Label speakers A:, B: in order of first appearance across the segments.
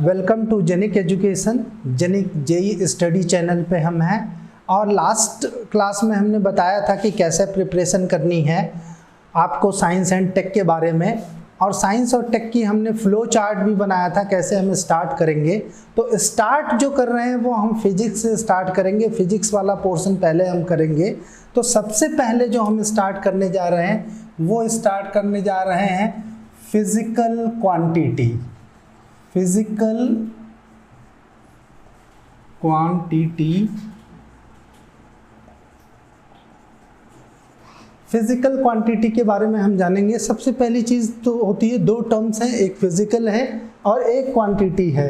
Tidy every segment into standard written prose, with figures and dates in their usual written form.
A: Welcome to Genic education. Genic JEE study channel पे हम हैं और लास्ट क्लास में हमने बताया था कि कैसे प्रिपरेशन करनी है आपको साइंस एंड टेक के बारे में, और साइंस और टेक की हमने फ्लो चार्ट भी बनाया था कैसे हम स्टार्ट करेंगे। तो स्टार्ट जो कर रहे हैं वो हम फिजिक्स से स्टार्ट करेंगे, फिजिक्स वाला पोर्शन पहले हम करेंगे। तो सबसे पहले जो हम स्टार्ट करने जा रहे हैं वो स्टार्ट करने जा रहे हैं physical quantity. Physical quantity, physical quantity के बारे में हम जानेंगे। सबसे पहली चीज तो होती है, दो टर्म्स हैं, एक फिजिकल है और एक क्वांटिटी है।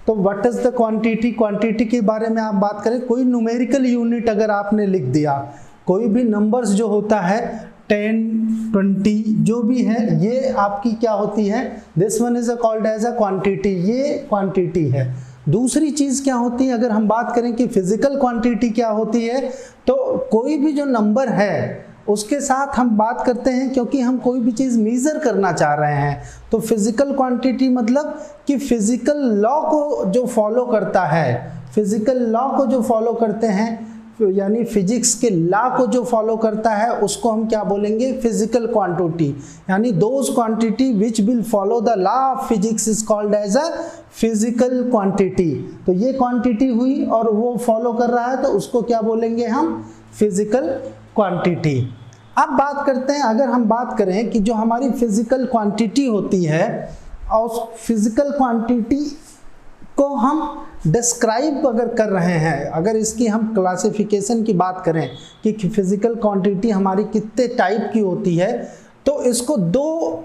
A: तो what is the quantity? Quantity के बारे में आप बात करें, कोई न्यूमेरिकल यूनिट अगर आपने लिख दिया, कोई भी नंबर्स जो होता है 10, 20 जो भी है, ये आपकी क्या होती है, this one is called as a quantity, ये क्वांटिटी है। दूसरी चीज क्या होती है, अगर हम बात करें कि फिजिकल क्वांटिटी क्या होती है, तो कोई भी जो नंबर है उसके साथ हम बात करते हैं क्योंकि हम कोई भी चीज मेजर करना चाह रहे हैं। तो फिजिकल क्वांटिटी मतलब कि फिजिकल लॉ को जो फॉलो करता है, फिजिकल लॉ को जो फॉलो करते हैं, यानी फिजिक्स के लॉ को जो फॉलो करता है उसको हम क्या बोलेंगे, फिजिकल क्वांटिटी। यानी those quantity which will follow the law of physics is called as a physical quantity. तो ये क्वांटिटी हुई और वो फॉलो कर रहा है तो उसको क्या बोलेंगे हम, फिजिकल क्वांटिटी। अब बात करते हैं, अगर हम बात करें कि जो हमारी फिजिकल क्वांटिटी होती है और उस फिजिकल क्वांटिटी को हम डिस्क्राइब अगर कर रहे हैं, अगर इसकी हम क्लासिफिकेशन की बात करें कि फिजिकल क्वांटिटी हमारी कितने टाइप की होती है, तो इसको दो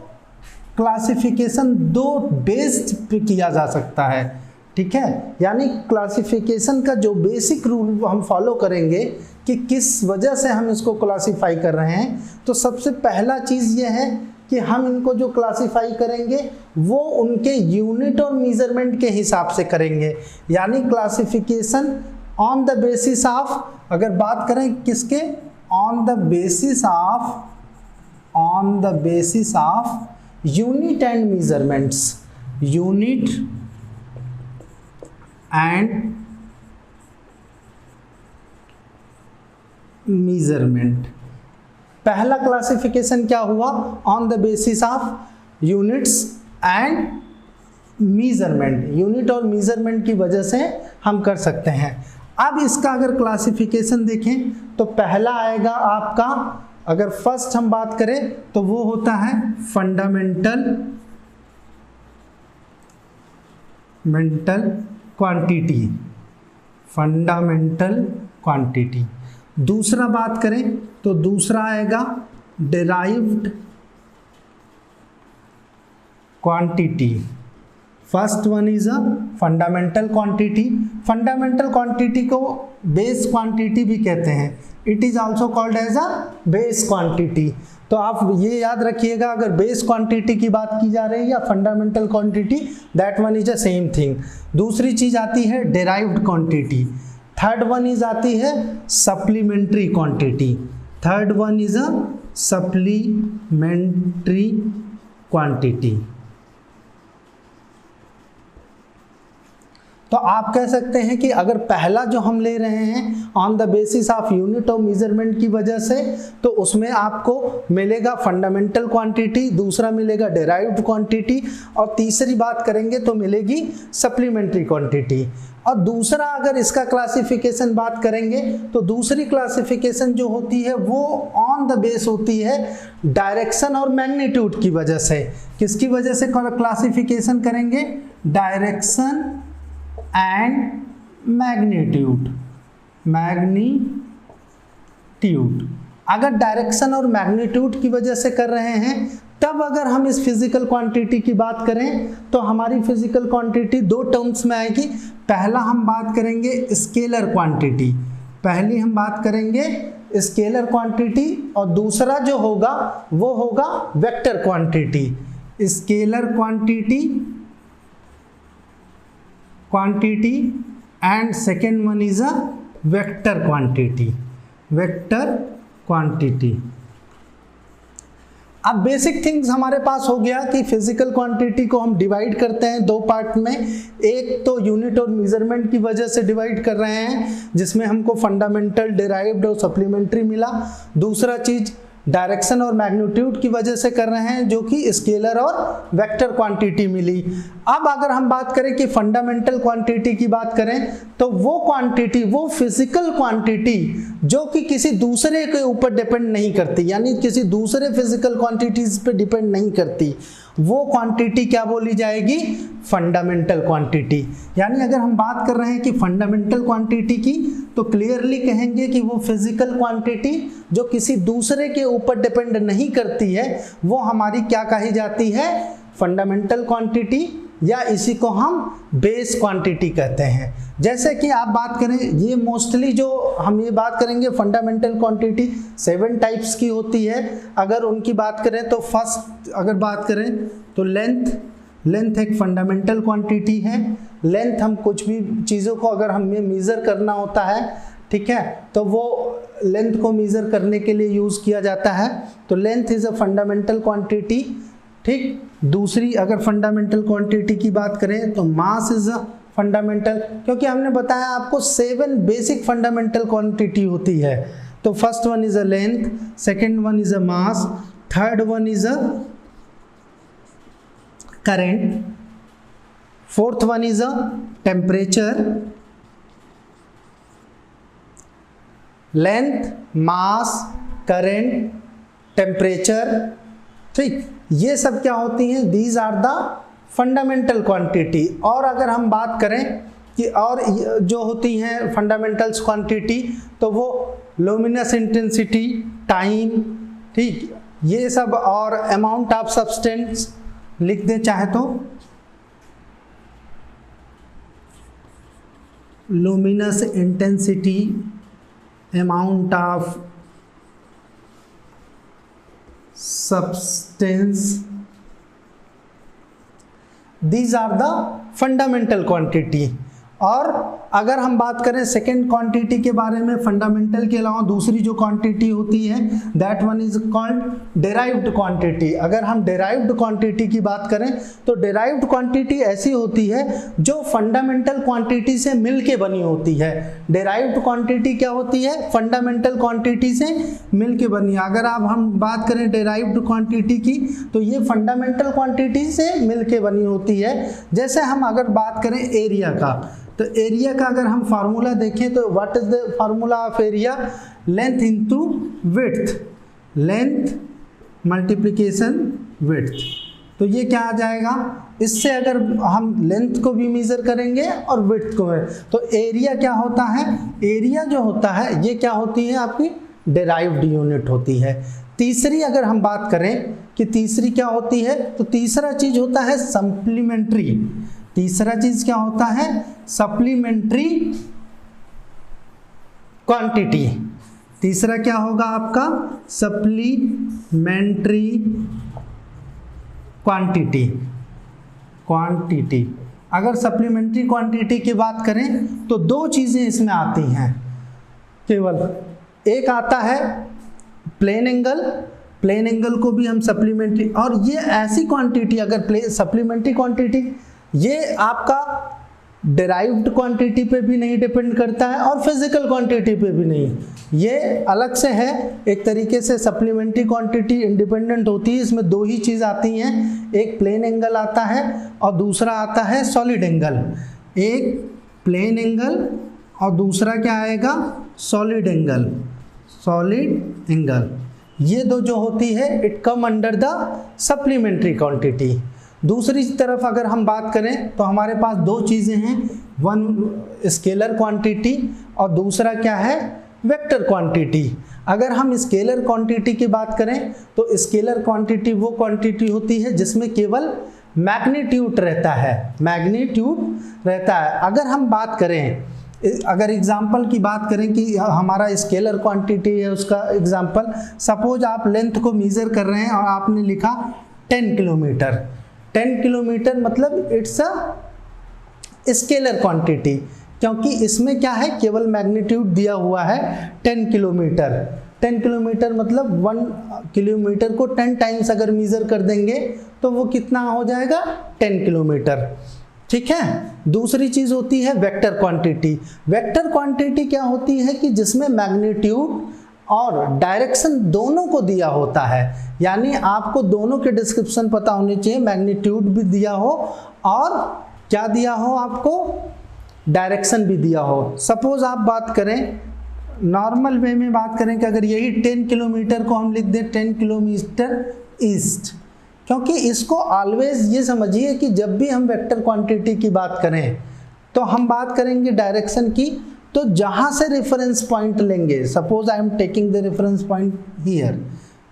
A: क्लासिफिकेशन, दो बेस्ड पे किया जा सकता है। ठीक है, यानी क्लासिफिकेशन का जो बेसिक रूल हम फॉलो करेंगे कि किस वजह से हम इसको क्लासिफाई कर रहे हैं। तो सबसे पहला चीज ये है कि हम इनको जो क्लासिफाई करेंगे वो उनके यूनिट और मेजरमेंट के हिसाब से करेंगे। यानी classification on the basis of, अगर बात करें किसके, on the basis of unit and measurements, unit and measurement. पहला क्लासिफिकेशन क्या हुआ, on the basis of units and measurement, unit और मेजरमेंट की वजह से हम कर सकते हैं। अब इसका अगर क्लासिफिकेशन देखें तो पहला आएगा आपका, अगर फर्स्ट हम बात करें तो वो होता है फंडामेंटल क्वांटिटी, फंडामेंटल क्वांटिटी। दूसरा बात करें तो दूसरा आएगा derived quantity. First one is a fundamental quantity. Fundamental quantity को बेस क्वांटिटी भी कहते हैं, it is also called as a base quantity. तो आप ये याद रखिएगा, अगर बेस क्वांटिटी की बात की जा रही है या fundamental quantity, that one is a same thing. दूसरी चीज आती है derived quantity. Third one is आती है supplementary quantity. Third one is a supplementary quantity. तो आप कह सकते हैं कि अगर पहला जो हम ले रहे हैं on the basis of unit और मेजरमेंट की वजह से, तो उसमें आपको मिलेगा फंडामेंटल क्वांटिटी, दूसरा मिलेगा डिराइव्ड क्वांटिटी, और तीसरी बात करेंगे तो मिलेगी सप्लीमेंट्री क्वांटिटी। और दूसरा अगर इसका क्लासिफिकेशन बात करेंगे तो दूसरी क्लासिफिकेशन जो होती है वो ऑन द बेस होती है डायरेक्शन और मैग्नीट्यूड की वजह से। किसकी वजह से क्लासिफिकेशन करेंगे, डायरेक्शन एंड मैग्नीट्यूड। अगर डायरेक्शन और मैग्नीट्यूड की वजह से कर रहे हैं, तब अगर हम इस फिजिकल क्वांटिटी की बात करें तो हमारी फिजिकल क्वांटिटी दो टर्म्स में आएगी। पहला हम बात करेंगे स्केलर क्वांटिटी, पहली हम बात करेंगे स्केलर क्वांटिटी, और दूसरा जो होगा वो होगा vector quantity. Scalar quantity and second one is a vector quantity. अब बेसिक थिंग्स हमारे पास हो गया कि फिजिकल क्वांटिटी को हम डिवाइड करते हैं दो पार्ट में। एक तो यूनिट और मेजरमेंट की वजह से डिवाइड कर रहे हैं, जिसमें हमको फंडामेंटल, डिराइव्ड और सप्लीमेंट्री मिला। दूसरा चीज डायरेक्शन और मैग्नीट्यूड की वजह से कर रहे हैं, जो कि स्केलर और वेक्टर क्वांटिटी मिली। अब अगर हम बात करें कि फंडामेंटल क्वांटिटी की बात करें, तो वो क्वांटिटी, वो फिजिकल क्वांटिटी जो कि किसी दूसरे के ऊपर डिपेंड नहीं करती, यानी किसी दूसरे फिजिकल क्वांटिटीज पे डिपेंड नहीं करती, वो क्वांटिटी क्या बोली जाएगी? Fundamental quantity. यानी अगर हम बात कर रहे हैं कि फंडामेंटल क्वांटिटी की, तो क्लियरली कहेंगे कि वो फिजिकल क्वांटिटी जो किसी दूसरे के ऊपर डिपेंड नहीं करती है, वो हमारी क्या कही जाती है? फंडामेंटल क्वांटिटी, या इसी को हम बेस क्वांटिटी कहते हैं। जैसे कि आप बात करें, ये मोस्टली जो हम ये बात करेंगे फंडामेंटल क्वांटिटी 7 टाइप्स की होती है। अगर उनकी बात करें तो फर्स्ट अगर बात करें तो लेंथ एक फंडामेंटल क्वांटिटी है। लेंथ हम कुछ भी चीज़ों को अगर हमें मेज़र करना होता है, ठीक है, तो वो लेंथ को मेज़र करने के लिए यूज़ किया जाता है। तो length is a fundamental quantity, ठीक। दूसरी अगर फंडामेंटल क्वांटिटी की बात करें तो मास इज अ फंडामेंटल, क्योंकि हमने बताया आपको 7 बेसिक फंडामेंटल क्वांटिटी होती है। तो first one is a length, second one is a mass, third one is a current, fourth one is a temperature. Length, mass, current, temperature, ठीक, ये सब क्या होती हैं? These are the fundamental quantity. और अगर हम बात करें कि और जो होती हैं फंडामेंटल्स क्वांटिटी, तो वो लुमिनस इंटेंसिटी, टाइम, ठीक, ये सब, और अमाउंट ऑफ सब्सटेंस लिख दें चाहे तो, luminous intensity, amount of substance, these are the fundamental quantity। और अगर हम बात करें सेकेंड क्वांटिटी के बारे में, फंडामेंटल के अलावा दूसरी जो क्वांटिटी होती है, that one is called derived quantity. अगर हम डिराइव्ड क्वांटिटी की बात करें तो डिराइव्ड क्वांटिटी ऐसी होती है जो फंडामेंटल क्वांटिटी से मिलके बनी होती है। डिराइव्ड क्वांटिटी क्या होती है? फंडामेंटल क्वांटिटी से मिलके बनी। अगर हम बात करें डिराइव्ड क्वांटिटी की, तो ये फंडामेंटल क्वांटिटी से मिलके बनी होती है। जैसे हम अगर बात करें एरिया का, तो एरिया का अगर हम फार्मूला देखें तो what is the formula of area? Length into width, length multiplication width. तो ये क्या आ जाएगा? इससे अगर हम लेंथ को भी मेजर करेंगे और विड्थ को, तो एरिया क्या होता है? एरिया जो होता है ये क्या होती है? आपकी डिराइव्ड यूनिट होती है। तीसरी अगर हम बात करें कि तीसरी क्या होती है, तो तीसरा चीज होता है सप्लीमेंट्री। तीसरा चीज क्या होता है? Supplementary quantity. तीसरा क्या होगा आपका? Supplementary quantity. अगर सप्लीमेंट्री क्वांटिटी की बात करें तो दो चीजें इसमें आती हैं केवल। एक आता है प्लेन एंगल, प्लेन एंगल को भी हम सप्लीमेंट्री, और ये ऐसी क्वांटिटी, अगर सप्लीमेंट्री क्वांटिटी, ये आपका डिराइव्ड क्वांटिटी पे भी नहीं डिपेंड करता है और फिजिकल क्वांटिटी पे भी नहीं, ये अलग से है। एक तरीके से सप्लीमेंट्री क्वांटिटी इंडिपेंडेंट होती है। इसमें दो ही चीज़ आती हैं, एक प्लेन एंगल आता है और दूसरा आता है सॉलिड एंगल। एक प्लेन एंगल और दूसरा क्या आएगा? Solid angle. सॉलिड एंगल, ये दो जो होती है it come under the supplementary quantity. दूसरी तरफ अगर हम बात करें तो हमारे पास दो चीज़ें हैं, वन स्केलर क्वांटिटी और दूसरा क्या है? Vector quantity. अगर हम स्केलर क्वांटिटी की बात करें तो स्केलर क्वांटिटी वो क्वांटिटी होती है जिसमें केवल मैग्नीट्यूड रहता है, मैग्नीट्यूड रहता है। अगर हम बात करें, अगर एग्जाम्पल की बात करें कि हमारा स्केलर क्वांटिटी है, उसका एग्जाम्पल, सपोज आप लेंथ को मेज़र कर रहे हैं और आपने लिखा 10 किलोमीटर। 10 किलोमीटर मतलब इट्स अ स्केलर क्वांटिटी, क्योंकि इसमें क्या है? केवल मैग्नीट्यूड दिया हुआ है 10 किलोमीटर। 10 किलोमीटर मतलब 1 किलोमीटर को 10 टाइम्स अगर मीजर कर देंगे तो वो कितना हो जाएगा, 10 किलोमीटर। ठीक है। दूसरी चीज होती है वेक्टर क्वांटिटी। वेक्टर क्वांटिटी क्या होती है कि जिसमें मैग्नीट्यूड और डायरेक्शन दोनों को दिया होता है, यानी आपको दोनों के डिस्क्रिप्शन पता होने चाहिए, मैग्नीट्यूड भी दिया हो और क्या दिया हो, आपको डायरेक्शन भी दिया हो। सपोज आप बात करें नॉर्मल वे में बात करें कि अगर यही 10 किलोमीटर को हम लिख दें 10 किलोमीटर ईस्ट, क्योंकि इसको ऑलवेज ये समझिए कि जब भी हम वेक्टर क्वांटिटी की बात करें तो हम बात करेंगे डायरेक्शन की, तो जहां से रेफरेंस पॉइंट लेंगे, suppose I am taking the reference point here,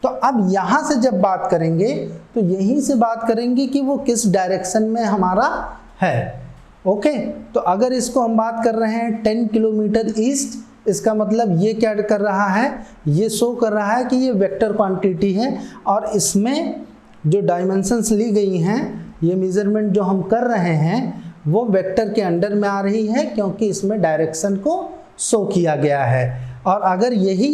A: तो अब यहां से जब बात करेंगे तो यहीं से बात करेंगे कि वो किस डायरेक्शन में हमारा है। ओके, तो अगर इसको हम बात कर रहे हैं 10 किलोमीटर ईस्ट, इसका मतलब ये क्या कर रहा है, ये शो कर रहा है कि ये वेक्टर क्वांटिटी है और इसमें जो डायमेंशंस ली गई हैं, ये मेजरमेंट जो हम कर रहे हैं वो वेक्टर के अंडर में आ रही है, क्योंकि इसमें डायरेक्शन को शो किया गया है। और अगर यही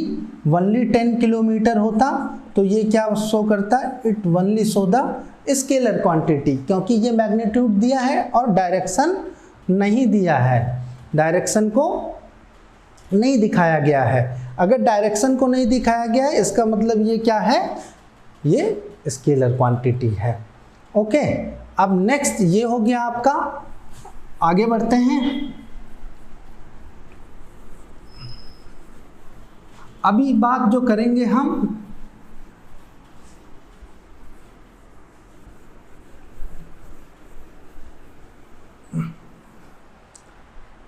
A: ओनली 10 किलोमीटर होता तो ये क्या शो करता, it only show the scalar quantity, क्योंकि ये मैग्नीट्यूड दिया है और डायरेक्शन नहीं दिया है, डायरेक्शन को नहीं दिखाया गया है। अगर डायरेक्शन को नहीं दिखाया गया है इसका मतलब ये क्या है, ये स्केलर क्वांटिटी है। ओके, अब नेक्स्ट ये हो गया आपका, आगे बढ़ते हैं। अभी बात जो करेंगे हम,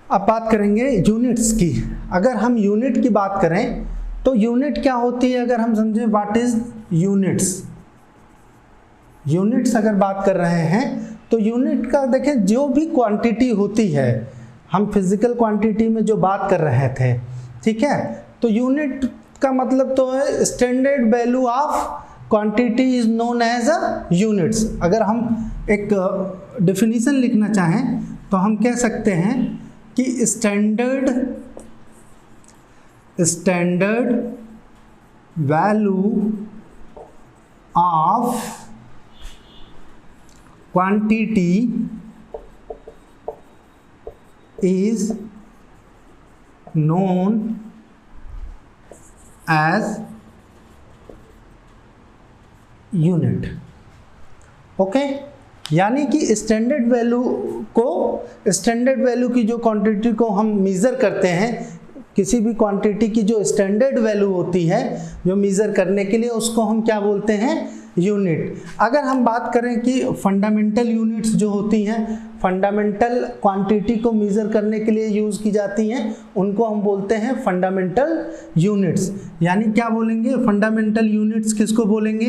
A: अब बात करेंगे यूनिट्स की। अगर हम यूनिट की बात करें तो यूनिट क्या होती है, अगर हम समझें व्हाट इज यूनिट्स, यूनिट्स अगर बात कर रहे हैं तो यूनिट का देखें, जो भी क्वांटिटी होती है, हम फिजिकल क्वांटिटी में जो बात कर रहे थे, ठीक है, तो यूनिट का मतलब तो है standard value of quantity is known as a units. अगर हम एक डेफिनेशन लिखना चाहें तो हम कह सकते हैं कि standard value of quantity is known as unit. Okay, यानी कि स्टैंडर्ड वैल्यू की जो क्वांटिटी को हम मेज़र करते हैं, किसी भी क्वांटिटी की जो स्टैंडर्ड वैल्यू होती है जो मेज़र करने के लिए, उसको हम क्या बोलते हैं, यूनिट। अगर हम बात करें कि फंडामेंटल यूनिट्स जो होती हैं, फंडामेंटल क्वांटिटी को मेज़र करने के लिए यूज़ की जाती हैं, उनको हम बोलते हैं फंडामेंटल यूनिट्स। यानी क्या बोलेंगे, फंडामेंटल यूनिट्स किसको बोलेंगे,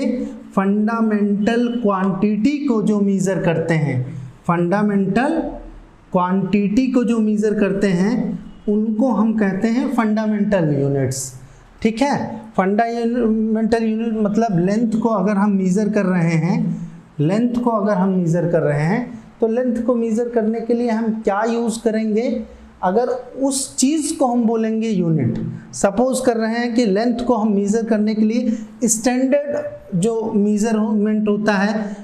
A: फंडामेंटल क्वांटिटी को जो मेज़र करते हैं, फंडामेंटल क्वांटिटी को जो मेज़र करते हैं उनको हम कहते हैं फंडामेंटल यूनिट्स। ठीक है, फंडामेंटल यूनिट मतलब लेंथ को अगर हम मेज़र कर रहे हैं, लेंथ को अगर हम मेज़र कर रहे हैं तो लेंथ को मेज़र करने के लिए हम क्या यूज़ करेंगे, अगर उस चीज़ को हम बोलेंगे यूनिट। सपोज कर रहे हैं कि लेंथ को हम मेज़र करने के लिए स्टैंडर्ड जो मेज़रमेंट होता है,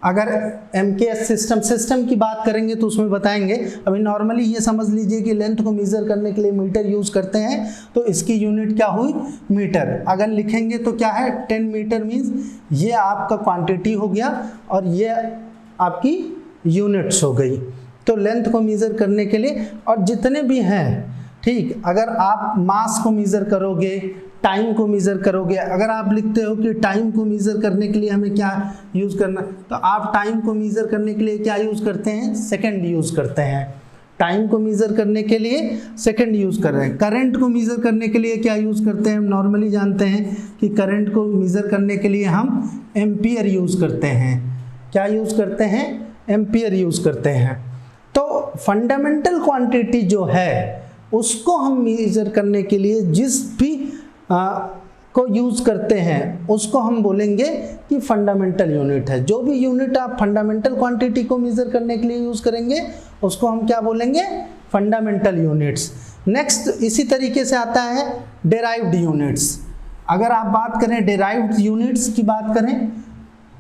A: अगर MKS सिस्टम की बात करेंगे तो उसमें बताएंगे। अभी नॉर्मली ये समझ लीजिए कि लेंथ को मेज़र करने के लिए मीटर यूज़ करते हैं, तो इसकी यूनिट क्या हुई, मीटर। अगर लिखेंगे तो क्या है, 10 मीटर मीन्स ये आपका क्वांटिटी हो गया और ये आपकी यूनिट्स हो गई। तो लेंथ को मेज़र करने के लिए, और जितने भी हैं, ठीक, अगर आप मास को मेज़र करोगे, टाइम को मेज़र करोगे, अगर आप लिखते हो कि टाइम को मेज़र करने के लिए हमें क्या यूज़ करना, तो आप टाइम को मेज़र करने के लिए क्या यूज़ करते हैं, सेकंड यूज़ करते हैं। टाइम को मेज़र करने के लिए सेकंड यूज़ कर रहे हैं। करंट को मेज़र करने के लिए क्या यूज़ करते हैं, हम नॉर्मली जानते हैं कि करंट को मेज़र करने के लिए हम एम्पियर यूज़ करते हैं। क्या यूज़ करते हैं, एम्पियर यूज़ करते हैं। तो फंडामेंटल क्वांटिटी जो है उसको हम मेज़र करने के लिए जिस भी को यूज़ करते हैं उसको हम बोलेंगे कि फंडामेंटल यूनिट है। जो भी यूनिट आप फंडामेंटल क्वांटिटी को मेज़र करने के लिए यूज़ करेंगे उसको हम क्या बोलेंगे, फंडामेंटल यूनिट्स। नेक्स्ट इसी तरीके से आता है डेराइव्ड यूनिट्स। अगर आप बात करें डेराइव्ड यूनिट्स की बात करें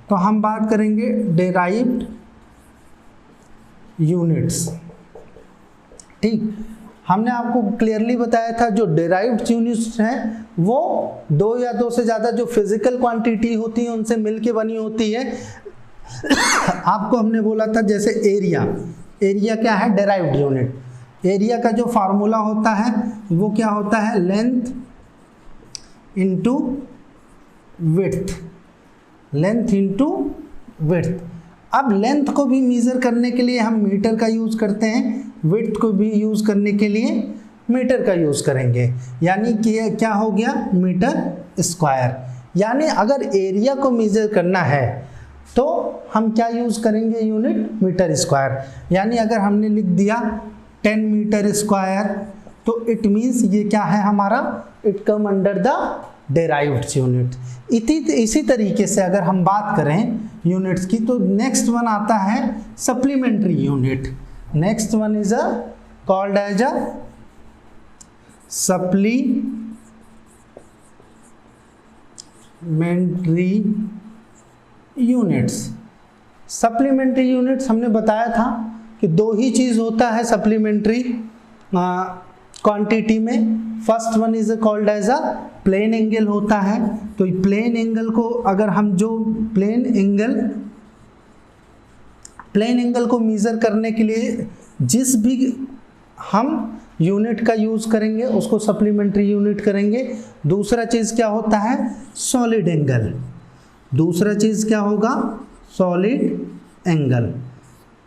A: तो हम बात करेंगे डेराइव्ड यूनिट्स। ठीक, हमने आपको क्लियरली बताया था जो डेराइव्ड यूनिट्स हैं वो दो या दो से ज़्यादा जो फिजिकल क्वांटिटी होती है उनसे मिलके बनी होती है। आपको हमने बोला था जैसे एरिया, एरिया क्या है? Derived unit. एरिया का जो फार्मूला होता है वो क्या होता है? Length into width, length into width. अब लेंथ को भी मेज़र करने के लिए हम मीटर का यूज़ करते हैं, विड्थ को भी यूज़ करने के लिए मीटर का यूज़ करेंगे, यानी कि ये क्या हो गया? Metre square. यानी अगर एरिया को मेज़र करना है तो हम क्या यूज़ करेंगे? Unit metre square. यानी अगर हमने लिख दिया 10 मीटर स्क्वायर तो इट मीन्स ये क्या है हमारा? It come under the derived unit. इसी तरीके से अगर हम बात करें यूनिट्स की तो नेक्स्ट वन आता है supplementary unit. Next one is called as a supplementary units. Supplementary units हमने बताया था कि दो ही चीज़ होता है सप्लीमेंट्री क्वांटिटी में। First one is called as a plane angle होता है। तो प्लेन एंगल को अगर हम जो प्लेन एंगल को मेज़र करने के लिए जिस भी हम यूनिट का यूज़ करेंगे उसको सप्लीमेंट्री यूनिट करेंगे। दूसरा चीज़ क्या होता है? Solid angle. दूसरा चीज़ क्या होगा? Solid angle.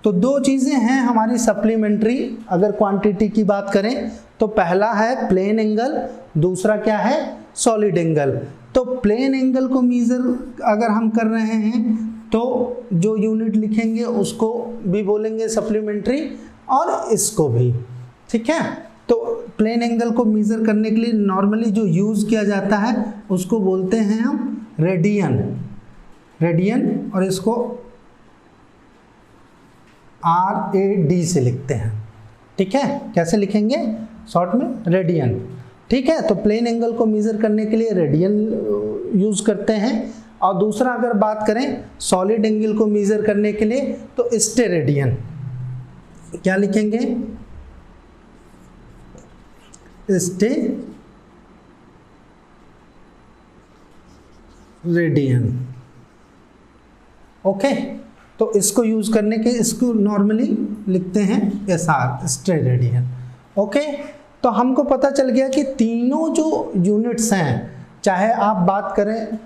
A: तो दो चीज़ें हैं हमारी सप्लीमेंट्री अगर क्वांटिटी की बात करें तो पहला है प्लेन एंगल, दूसरा क्या है? Solid angle. तो प्लेन एंगल को मेज़र अगर हम कर रहे हैं तो जो यूनिट लिखेंगे उसको भी बोलेंगे सप्लीमेंट्री और इसको भी। ठीक है, तो प्लेन एंगल को मेज़र करने के लिए नॉर्मली जो यूज़ किया जाता है उसको बोलते हैं हम रेडियन। रेडियन, और इसको RAD से लिखते हैं। ठीक है, कैसे लिखेंगे? शॉर्ट में रेडियन। ठीक है, तो प्लेन एंगल को मेज़र करने के लिए रेडियन यूज़ करते हैं। और दूसरा अगर बात करें सॉलिड एंगल को मेज़र करने के लिए तो स्टेरेडियन। क्या लिखेंगे? स्टेरेडियन। ओके, तो इसको यूज़ करने के इसको नॉर्मली लिखते हैं SR, स्टेरेडियन। ओके, तो हमको पता चल गया कि तीनों जो यूनिट्स हैं, चाहे आप बात करें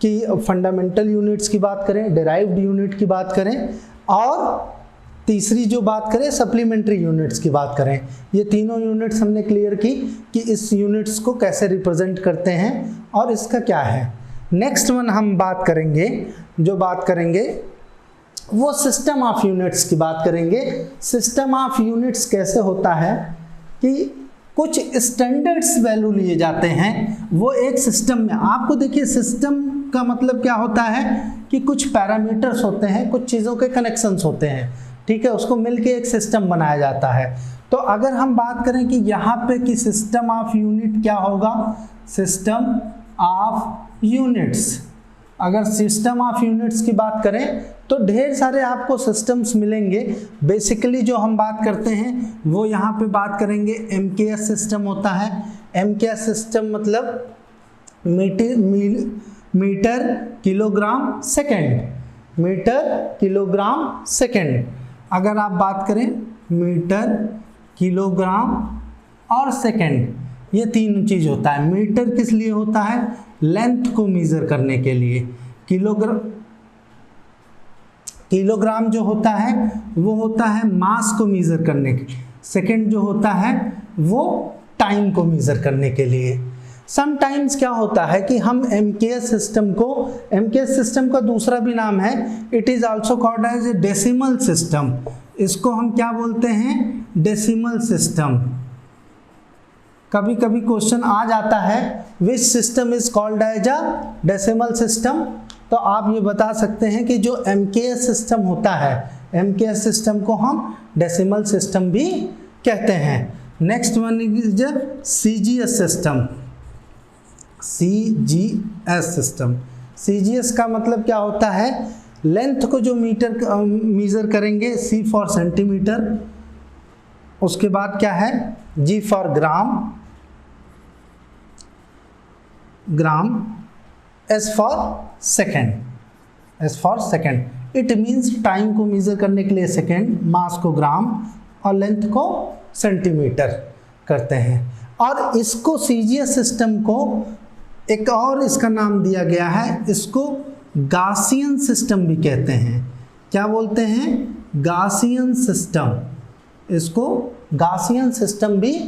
A: कि फंडामेंटल यूनिट्स की बात करें, डेराइव्ड यूनिट की बात करें, और तीसरी जो बात करें सप्लीमेंट्री यूनिट्स की बात करें, ये तीनों यूनिट्स हमने क्लियर की कि इस यूनिट्स को कैसे रिप्रेजेंट करते हैं और इसका क्या है। नेक्स्ट वन हम बात करेंगे, जो बात करेंगे वो सिस्टम ऑफ यूनिट्स की बात करेंगे। सिस्टम ऑफ यूनिट्स कैसे होता है कि कुछ स्टैंडर्ड्स वैल्यू लिए जाते हैं वो एक सिस्टम में। आपको देखिए सिस्टम का मतलब क्या होता है कि कुछ पैरामीटर्स होते हैं, कुछ चीज़ों के कनेक्शंस होते हैं। ठीक है, उसको मिलके एक सिस्टम बनाया जाता है। तो अगर हम बात करें कि यहाँ पे कि सिस्टम ऑफ यूनिट क्या होगा? System of units. अगर सिस्टम ऑफ यूनिट्स की बात करें तो ढेर सारे आपको सिस्टम्स मिलेंगे। बेसिकली जो हम बात करते हैं वो यहाँ पे बात करेंगे MKS सिस्टम होता है। MKS सिस्टम मतलब metre kilogram second, metre kilogram second. अगर आप बात करें मीटर किलोग्राम और सेकेंड, ये तीन चीज़ होता है। मीटर किस लिए होता है? लेंथ को मेज़र करने के लिए। किलोग्राम जो होता है वो होता है मास को मेज़र करने के लिए। सेकेंड जो होता है वो टाइम को मेज़र करने के लिए। समटाइम्स क्या होता है कि हम MKS सिस्टम का दूसरा भी नाम है, it is also called as a decimal system. इसको हम क्या बोलते हैं? Decimal system. कभी कभी क्वेश्चन आ जाता है which system is called as a decimal system, तो आप ये बता सकते हैं कि जो MKS सिस्टम होता है, MKS सिस्टम को हम डेसिमल सिस्टम भी कहते हैं। Next one is CGS system. CGS system. CGS का मतलब क्या होता है, लेंथ को जो मीटर मेजर करेंगे, C फॉर सेंटीमीटर, उसके बाद क्या है G for gram, S for second. It means time को मेजर करने के लिए सेकेंड, मास को ग्राम और लेंथ को सेंटीमीटर करते हैं। और इसको CGS सिस्टम को एक और इसका नाम दिया गया है, इसको गासियन सिस्टम भी कहते हैं। क्या बोलते हैं, गासियन सिस्टम, इसको गासियन सिस्टम भी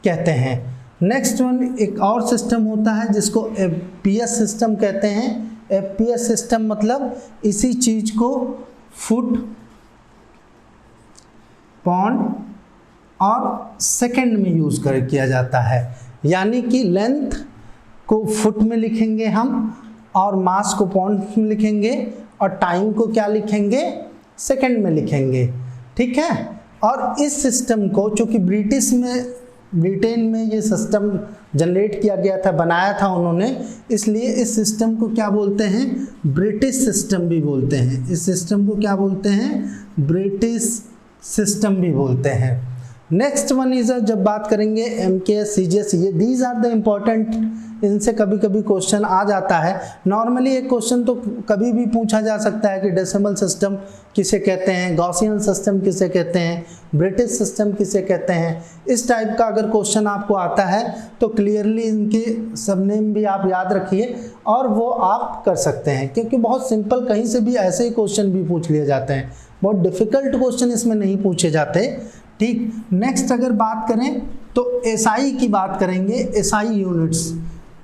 A: कहते हैं। नेक्स्ट वन एक और सिस्टम होता है जिसको FPS सिस्टम कहते हैं। FPS सिस्टम मतलब इसी चीज को फुट, पॉन्ड और सेकंड में यूज किया जाता है। यानी कि लेंथ को फुट में लिखेंगे हम, और मास को पॉन्ड में लिखेंगे, और टाइम को क्या लिखेंगे, सेकंड में लिखेंगे। ठीक है। और इस सिस्टम को, चूंकि ब्रिटेन में ये सिस्टम जनरेट किया गया था, बनाया था उन्होंने, इसलिए इस सिस्टम को क्या बोलते हैं, ब्रिटिश सिस्टम भी बोलते हैं। इस सिस्टम को क्या बोलते हैं, ब्रिटिश सिस्टम भी बोलते हैं। नेक्स्ट वन इज, जब बात करेंगे MKS, CGS, ये दीज आर द इम्पोर्टेंट, इनसे कभी कभी क्वेश्चन आ जाता है। नॉर्मली एक क्वेश्चन तो कभी भी पूछा जा सकता है कि डेसिमल सिस्टम किसे कहते हैं, गॉसियन सिस्टम किसे कहते हैं, ब्रिटिश सिस्टम किसे कहते हैं। इस टाइप का अगर क्वेश्चन आपको आता है तो क्लियरली इनके सब नेम भी आप याद रखिए और वो आप कर सकते हैं, क्योंकि बहुत सिंपल, कहीं से भी ऐसे ही क्वेश्चन भी पूछ लिए जाते हैं, बहुत डिफिकल्ट क्वेश्चन इसमें नहीं पूछे जाते। ठीक। नेक्स्ट अगर बात करें तो SI की बात करेंगे। SI यूनिट्स,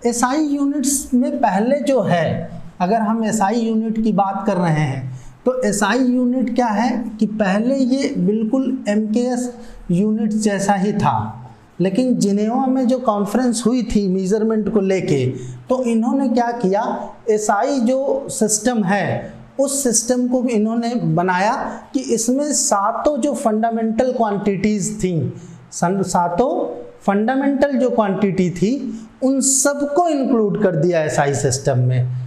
A: SI यूनिट्स में पहले जो है, अगर हम SI यूनिट की बात कर रहे हैं तो SI यूनिट क्या है कि पहले ये बिल्कुल MKS यूनिट जैसा ही था, लेकिन जिनेवा में जो कॉन्फ्रेंस हुई थी मेजरमेंट को लेके, तो इन्होंने क्या किया, SI जो सिस्टम है उस सिस्टम को भी इन्होंने बनाया कि इसमें सातों जो फंडामेंटल क्वांटिटीज थी, सातों फंडामेंटल जो क्वांटिटी थी उन सबको इंक्लूड कर दिया SI सिस्टम में,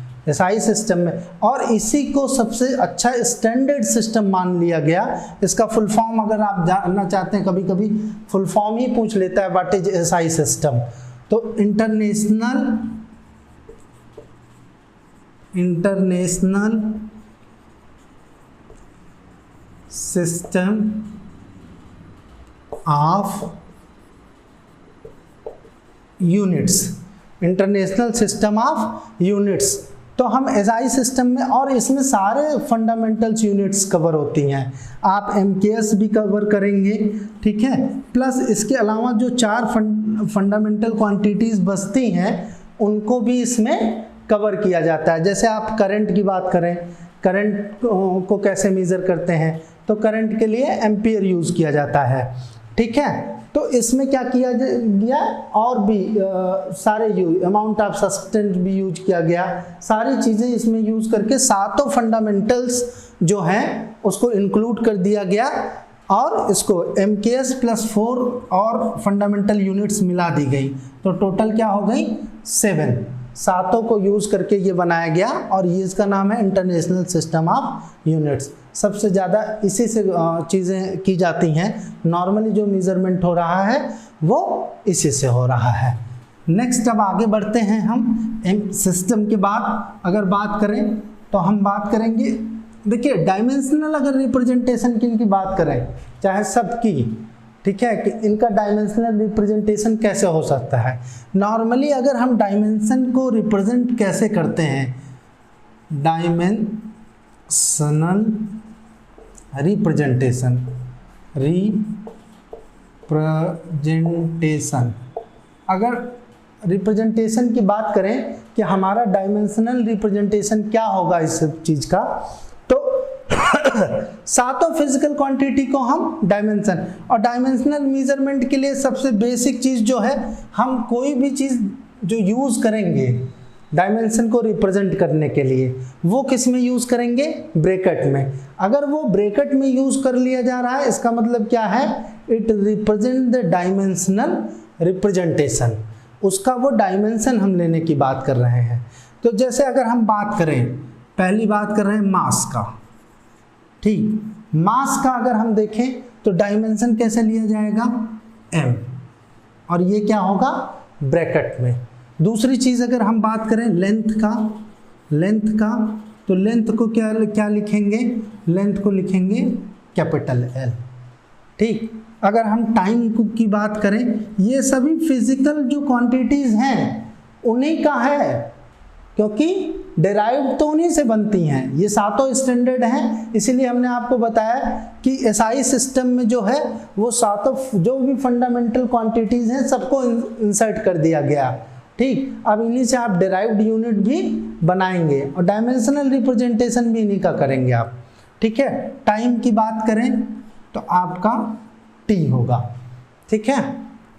A: और इसी को सबसे अच्छा स्टैंडर्ड सिस्टम मान लिया गया। इसका फुल फॉर्म अगर आप जानना चाहते हैं, कभी कभी फुल फॉर्म ही पूछ लेता है, व्हाट इज SI सिस्टम, तो international system of units, international system of units. तो हम SI सिस्टम में, और इसमें सारे फंडामेंटल्स यूनिट्स कवर होती हैं, आप MKS भी कवर करेंगे। ठीक है। प्लस इसके अलावा जो चार फंडामेंटल क्वांटिटीज बचती हैं उनको भी इसमें कवर किया जाता है। जैसे आप करंट की बात करें, करंट को कैसे मेजर करते हैं, तो करंट के लिए एम्पियर यूज किया जाता है। ठीक है। तो इसमें क्या किया गया, और भी सारे अमाउंट ऑफ सब्सटेंस भी यूज किया गया, सारी चीजें इसमें यूज करके सातों फंडामेंटल्स जो हैं उसको इंक्लूड कर दिया गया, और इसको MKS + 4 और फंडामेंटल यूनिट्स मिला दी गई, तो टोटल क्या हो गई 7, सातों को यूज करके ये बनाया गया, और ये इसका नाम है इंटरनेशनल सिस्टम ऑफ यूनिट्स। सबसे ज़्यादा इसी से चीज़ें की जाती हैं, नॉर्मली जो मेजरमेंट हो रहा है वो इसी से हो रहा है। नेक्स्ट अब आगे बढ़ते हैं हम सिस्टम के बाद अगर बात करें तो हम बात करेंगे, देखिए डायमेंशनल अगर रिप्रेजेंटेशन की इनकी बात करें, चाहे सबकी, ठीक है, कि इनका डायमेंशनल रिप्रेजेंटेशन कैसे हो सकता है। नॉर्मली अगर हम डायमेंशन को रिप्रेजेंट कैसे करते हैं, डायमेंशनल रिप्रेजेंटेशन अगर रिप्रेजेंटेशन की बात करें कि हमारा डायमेंशनल रिप्रेजेंटेशन क्या होगा इस चीज का, तो सातों फिजिकल क्वांटिटी को हम डायमेंशन, और डायमेंशनल मेजरमेंट के लिए सबसे बेसिक चीज जो है, हम कोई भी चीज जो यूज करेंगे डायमेंशन को रिप्रेजेंट करने के लिए, वो किस में यूज करेंगे, ब्रैकेट में। अगर वो ब्रैकेट में यूज कर लिया जा रहा है, इसका मतलब क्या है, it represent the dimensional representation. उसका वो डायमेंशन हम लेने की बात कर रहे हैं। तो जैसे अगर हम बात करें, पहली बात कर रहे हैं मास का, ठीक, मास का अगर हम देखें तो डायमेंशन कैसे लिया जाएगा, m, और ये क्या होगा ब्रैकेट में। दूसरी चीज अगर हम बात करें लेंथ का, तो लेंथ को क्या लिखेंगे, लेंथ को लिखेंगे कैपिटल L, ठीक। अगर हम टाइम की बात करें, ये सभी फिजिकल जो क्वांटिटीज हैं उन्हीं का है, क्योंकि डेराइव्ड तो उन्हीं से बनती हैं, ये सातों स्टैंडर्ड हैं। इसीलिए हमने आपको बताया कि एसआई सिस्टम में जो है वो सातों जो भी फंडामेंटल क्वांटिटीज हैं सबको इंसर्ट कर दिया गया, ठीक। अब इन्हीं से आप डेराइव्ड यूनिट भी बनाएंगे और डायमेंशनल रिप्रेजेंटेशन भी इन्हीं का करेंगे आप, ठीक है। टाइम की बात करें तो आपका T होगा, ठीक है।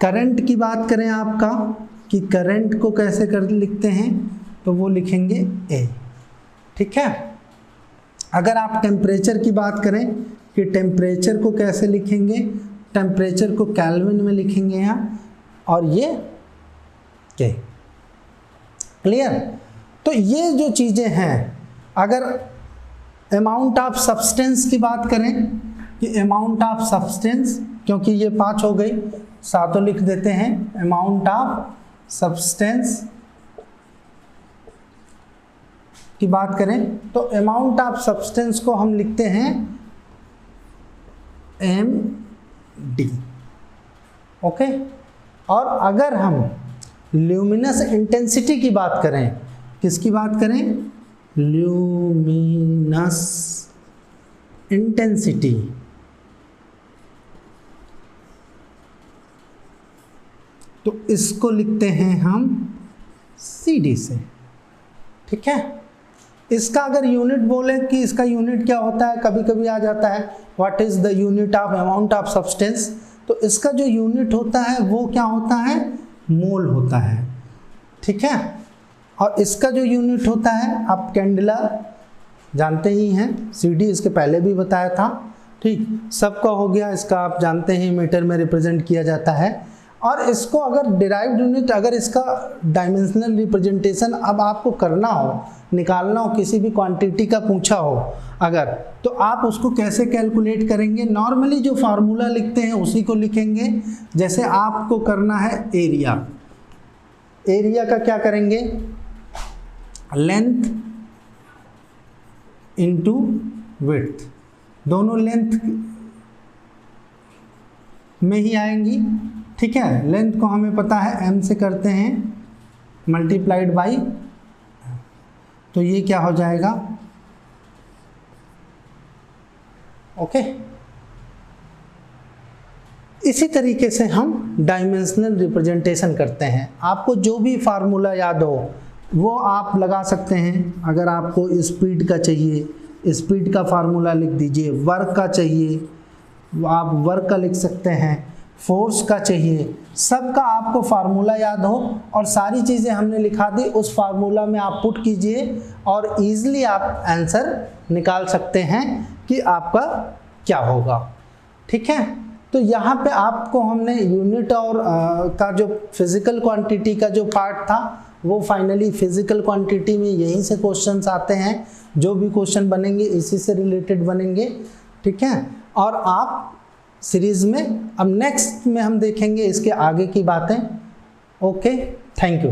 A: करंट की बात करें आपका, कि करंट को कैसे लिखते हैं, तो वो लिखेंगे A, ठीक है। अगर आप टेम्परेचर की बात करें कि टेम्परेचर को कैसे लिखेंगे, टेम्परेचर को केल्विन में लिखेंगे यहाँ, और ये K, क्लियर। तो ये जो चीज़ें हैं, अगर अमाउंट ऑफ सब्सटेंस की बात करें कि अमाउंट ऑफ सब्सटेंस, क्योंकि ये 5 हो गई, सातों लिख देते हैं, अमाउंट ऑफ सब्सटेंस की बात करें तो अमाउंट ऑफ सब्सटेंस को हम लिखते हैं md, ओके। और अगर हम ल्यूमिनस इंटेंसिटी की बात करें, किसकी बात करें, ल्यूमिनस इंटेंसिटी, तो इसको लिखते हैं हम CD से, ठीक है। इसका अगर यूनिट बोले कि इसका यूनिट क्या होता है, कभी कभी आ जाता है what is the unit of amount of substance, तो इसका जो यूनिट होता है वो क्या होता है, मोल होता है, ठीक है। और इसका जो यूनिट होता है, आप कैंडेला जानते ही हैं, CD इसके पहले भी बताया था, ठीक, सबका हो गया, इसका आप जानते हैं मीटर में रिप्रेजेंट किया जाता है। और इसको अगर डिराइव्ड यूनिट, अगर इसका डायमेंशनल रिप्रेजेंटेशन अब आपको करना हो, निकालना हो, किसी भी क्वांटिटी का पूछा हो अगर, तो आप उसको कैसे कैलकुलेट करेंगे, नॉर्मली जो फार्मूला लिखते हैं उसी को लिखेंगे। जैसे आपको करना है एरिया, एरिया का क्या करेंगे, लेंथ इंटू विड्थ, दोनों लेंथ में ही आएंगी, ठीक है। लेंथ को हमें पता है m से करते हैं मल्टीप्लाइड बाई, तो ये क्या हो जाएगा, ओके। इसी तरीके से हम डायमेंशनल रिप्रेजेंटेशन करते हैं। आपको जो भी फार्मूला याद हो वो आप लगा सकते हैं। अगर आपको स्पीड का चाहिए, स्पीड का फार्मूला लिख दीजिए, वर्क का चाहिए आप वर्क का लिख सकते हैं, फोर्स का चाहिए, सबका आपको फार्मूला याद हो और सारी चीज़ें हमने लिखा दी, उस फार्मूला में आप पुट कीजिए और इजीली आप आंसर निकाल सकते हैं कि आपका क्या होगा, ठीक है। तो यहाँ पे आपको हमने यूनिट और का जो फिजिकल क्वांटिटी का जो पार्ट था वो फाइनली फिजिकल क्वांटिटी में यहीं से क्वेश्चंस आते हैं, जो भी क्वेश्चन बनेंगे इसी से रिलेटेड बनेंगे, ठीक है। और आप सीरीज में अब नेक्स्ट में हम देखेंगे इसके आगे की बातें। Okay, thank you.